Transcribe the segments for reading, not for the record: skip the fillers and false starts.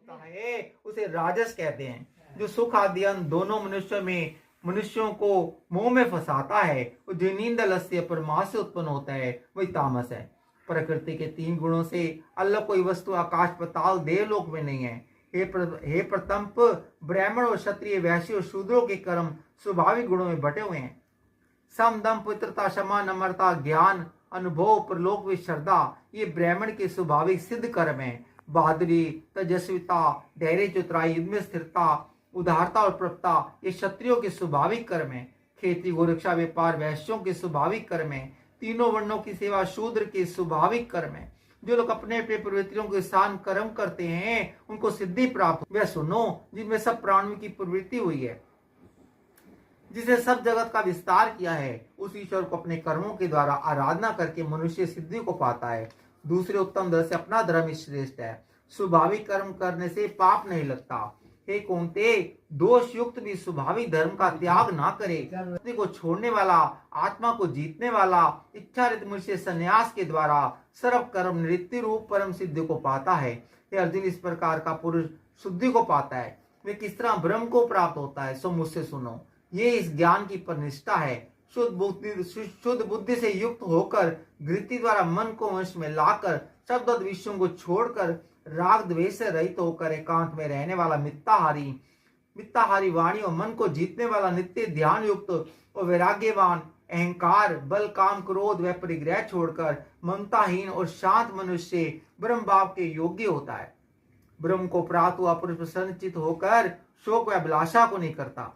होता है उसे राजस कहते हैं। जो सुख आदि अंग दोनों मनुष्यों को मोह में फंसाता है, जो नींद लस्य परमाश से उत्पन्न होता है, वही तामस है। प्रकृति के 3 गुणों से अलग कोई वस्तु आकाश पाताल देवलोक में नहीं है। हे प्रतंप, ब्राह्मण और क्षत्रिय वैश्य और शूद्रों के कर्म स्वाभाविक गुणों में बटे हुए हैं। सम, दम, पवित्रता, क्षमा, नम्रता, ज्ञान, अनुभव, प्रलोक व श्रद्धा, ये ब्राह्मण के स्वाभाविक सिद्ध कर्म है। बहादुरी, तेजस्विता, धैर्य, चतुराई, युद्ध में स्थिरता, उदारता और प्रपता, ये क्षत्रियों के स्वाभाविक कर्म है। खेती, गोरक्षा, व्यापार वैश्यों के स्वाभाविक कर्म है। तीनों वर्णों की सेवा शूद्र के स्वाभाविक कर्म है। जो लोग अपने अपने प्रवृत्तियों के स्थान कर्म करते हैं उनको सिद्धि प्राप्त। वह सुनो जिनमें सब प्राणियों की प्रवृत्ति हुई है, जिसे सब जगत का विस्तार किया है, उस ईश्वर को अपने कर्मों के द्वारा आराधना करके मनुष्य सिद्धि को पाता है। दूसरे उत्तम धर्म से अपना धर्म ही श्रेष्ठ है। स्वाभाविक कर्म करने से पाप नहीं लगता। हे कौन्ते, दोष युक्त भी स्वाभाविक धर्म का त्याग ना करे। को छोड़ने वाला, आत्मा को जीतने वाला, इच्छारित मनुष्य संन्यास के द्वारा सर्व कर्म निवृत्ति रूप परम सिद्धि को पाता है। हे अर्जुन, इस प्रकार का पुरुष शुद्धि को पाता है। वे किस तरह ब्रह्म को प्राप्त होता है सो मुझसे सुनो। ये इस ज्ञान की परनिष्ठा है। शुद्ध बुद्धि से युक्त होकर वृत्ति द्वारा मन को वश में लाकर शब्द विषयों को छोड़कर राग द्वेष से रहित होकर एकांत में रहने वाला मित्ताहारी वाणी और मन को जीतने वाला नित्य ध्यान युक्त और वैराग्यवान, अहंकार, बल, काम, क्रोध व परिग्रह छोड़कर ममताहीन और शांत मनुष्य ब्रह्म भाव के योग्य होता है। ब्रह्म को प्राप्त हुआ पुरुष प्रसन्नचित होकर शोक व अभिलाषा को नहीं करता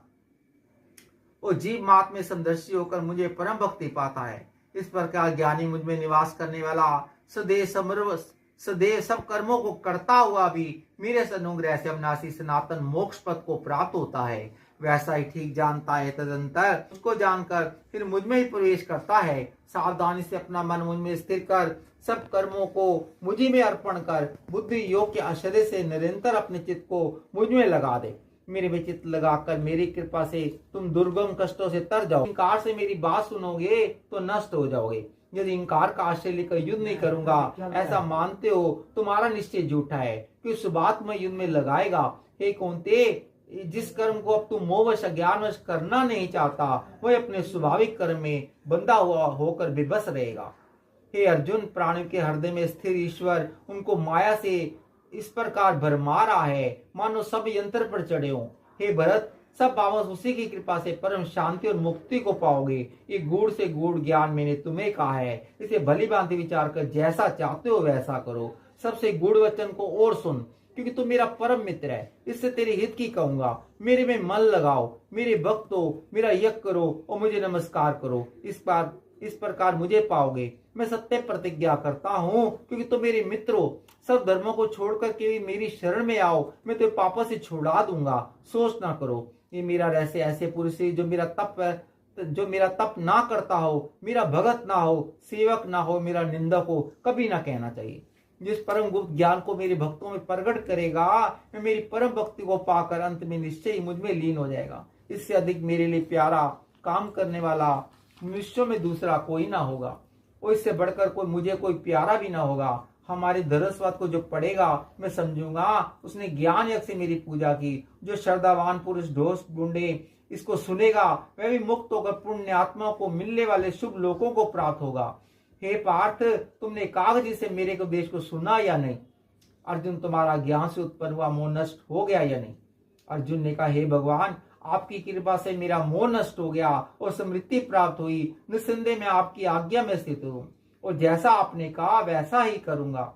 और जीव मात में समदर्शी होकर मुझे परम भक्ति पाता है। इस प्रकार ज्ञानी मुझ में निवास करने वाला सदैव सब कर्मों को करता हुआ भी मेरे अनुग्रह से अविनाशी सनातन मोक्ष पद को प्राप्त होता है। वैसा ही ठीक जानता है, तदंतर उसको जानकर फिर मुझ में ही प्रवेश करता है। सावधानी से अपना मन मुझ में स्थिर कर सब कर्मों को मुझी में अर्पण कर बुद्धि योग के आश्रय से निरंतर अपने चित्त को मुझ में लगा दे। मेरे में चित्त लगाकर मेरी कृपा से तुम दुर्गम कष्टों से तर जाओ। इंकार से मेरी बात सुनोगे तो नष्ट हो जाओगे। यदि इंकार का आश्रय लेकर युद्ध नहीं करूंगा ऐसा मानते हो, तुम्हारा निश्चय झूठा है कि उस बात में युद्ध में लगाएगा। हे कौन्ते, जिस कर्म को अब तुम मोहवश अज्ञानवश करना नहीं चाहता वह अपने स्वाभाविक कर्म में बंधा हुआ होकर विवश रहेगा। हे अर्जुन, प्राणियों के हृदय में स्थिर ईश्वर उनको माया से इस प्रकार भरमा रहा है मानो सब यंत्र पर चढ़े हो। हे भरत, सब भावों उसी की कृपा से परम शांति और मुक्ति को पाओगे। ये गूढ़ से गूढ़ ज्ञान मैंने तुम्हें कहा है, इसे भली भांति विचार कर जैसा चाहते हो वैसा करो। सबसे गूढ़ वचन को और सुन, क्योंकि तुम मेरा परम मित्र है। इससे तेरे हित की कहूंगा। मेरे में मन लगाओ, मेरे भक्त हो, मेरा यज्ञ करो और मुझे नमस्कार करो। इस प्रकार मुझे पाओगे। मैं सत्य प्रतिज्ञा करता हूँ, क्योंकि तुम मेरे मित्र हो। सब धर्मों को छोड़कर केवल मेरी शरण में आओ, मैं तुम्हें पापों से छुड़ा दूंगा। सोच ना करो। ये मेरा रहस्य ऐसे पुरुष जो मेरा तप ना करता हो, मेरा भगत ना हो, सेवक ना हो, मेरा निंदक हो, कभी ना कहना चाहिए। जिस परम गुप्त ज्ञान को मेरे भक्तों में प्रकट करेगा, मैं मेरी परम भक्ति को पाकर अंत में निश्चय ही मुझ में लीन हो जाएगा। इससे अधिक मेरे लिए प्यारा काम करने वाला मनुष्यों में दूसरा कोई ना होगा, और इससे बढ़कर मुझे कोई प्यारा भी ना होगा। हमारे धरस्वाद को जो पढ़ेगा मैं समझूंगा उसने ज्ञान यज्ञ से मेरी पूजा की। जो श्रद्धावान पुरुष ढोस ढूंढे इसको सुनेगा वह भी मुक्त होकर पुण्य आत्माओं को मिलने वाले शुभ लोकों को प्राप्त होगा। हे पार्थ, तुमने कागजी से मेरे उपदेश को सुना या नहीं? अर्जुन, तुम्हारा ज्ञान से उत्पन्न हुआ मोह नष्ट हो गया या नहीं? अर्जुन ने कहा, हे भगवान, आपकी कृपा से मेरा मोह नष्ट हो गया और समृद्धि प्राप्त हुई। निस्संदेह मैं आपकी आज्ञा में स्थित हूँ और जैसा आपने कहा वैसा ही करूंगा।